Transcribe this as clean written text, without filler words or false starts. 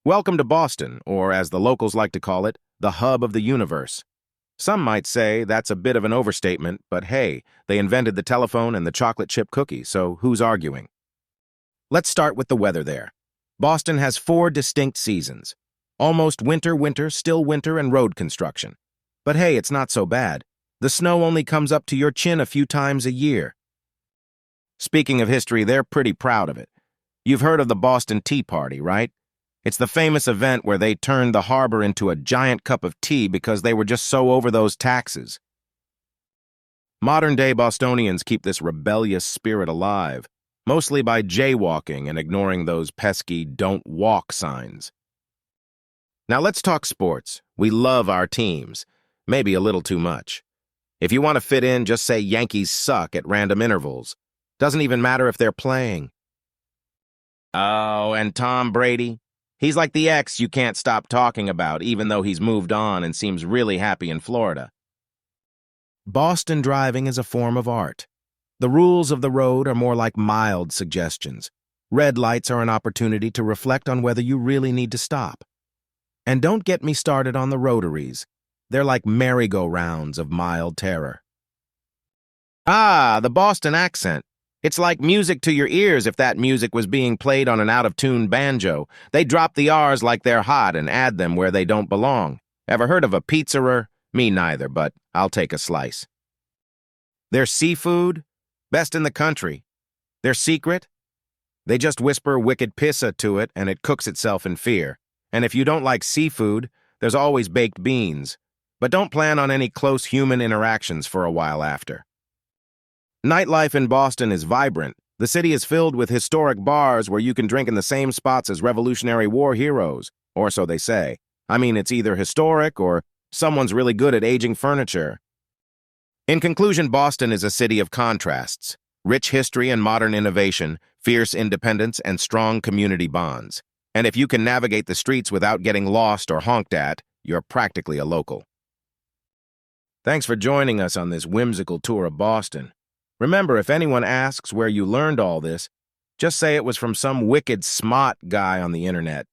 Welcome to Boston, or as the locals like to call it, the hub of the universe. Some might say that's a bit of an overstatement, but hey, they invented the telephone and the chocolate chip cookie, so who's arguing? Let's start with the weather there. Boston has 4 distinct seasons. Almost winter, still winter, and road construction. But hey, it's not so bad. The snow only comes up to your chin a few times a year. Speaking of history, they're pretty proud of it. You've heard of the Boston Tea Party, right? It's the famous event where they turned the harbor into a giant cup of tea because they were just so over those taxes. Modern-day Bostonians keep this rebellious spirit alive, mostly by jaywalking and ignoring those pesky "don't walk" signs. Now let's talk sports. We love our teams, maybe a little too much. If you want to fit in, just say Yankees suck at random intervals. Doesn't even matter if they're playing. Oh, and Tom Brady? He's like the ex you can't stop talking about, even though he's moved on and seems really happy in Florida. Boston driving is a form of art. The rules of the road are more like mild suggestions. Red lights are an opportunity to reflect on whether you really need to stop. And don't get me started on the rotaries. They're like merry-go-rounds of mild terror. Ah, the Boston accent. It's like music to your ears if that music was being played on an out-of-tune banjo. They drop the R's like they're hot and add them where they don't belong. Ever heard of a pizzerer? Me neither, but I'll take a slice. Their seafood? Best in the country. Their secret? They just whisper wicked pissa to it and it cooks itself in fear. And if you don't like seafood, there's always baked beans. But don't plan on any close human interactions for a while after. Nightlife in Boston is vibrant. The city is filled with historic bars where you can drink in the same spots as Revolutionary War heroes, or so they say. I mean, it's either historic or someone's really good at aging furniture. In conclusion, Boston is a city of contrasts, rich history and modern innovation, fierce independence, and strong community bonds. And if you can navigate the streets without getting lost or honked at, you're practically a local. Thanks for joining us on this whimsical tour of Boston. Remember, if anyone asks where you learned all this, just say it was from some wicked smart guy on the internet.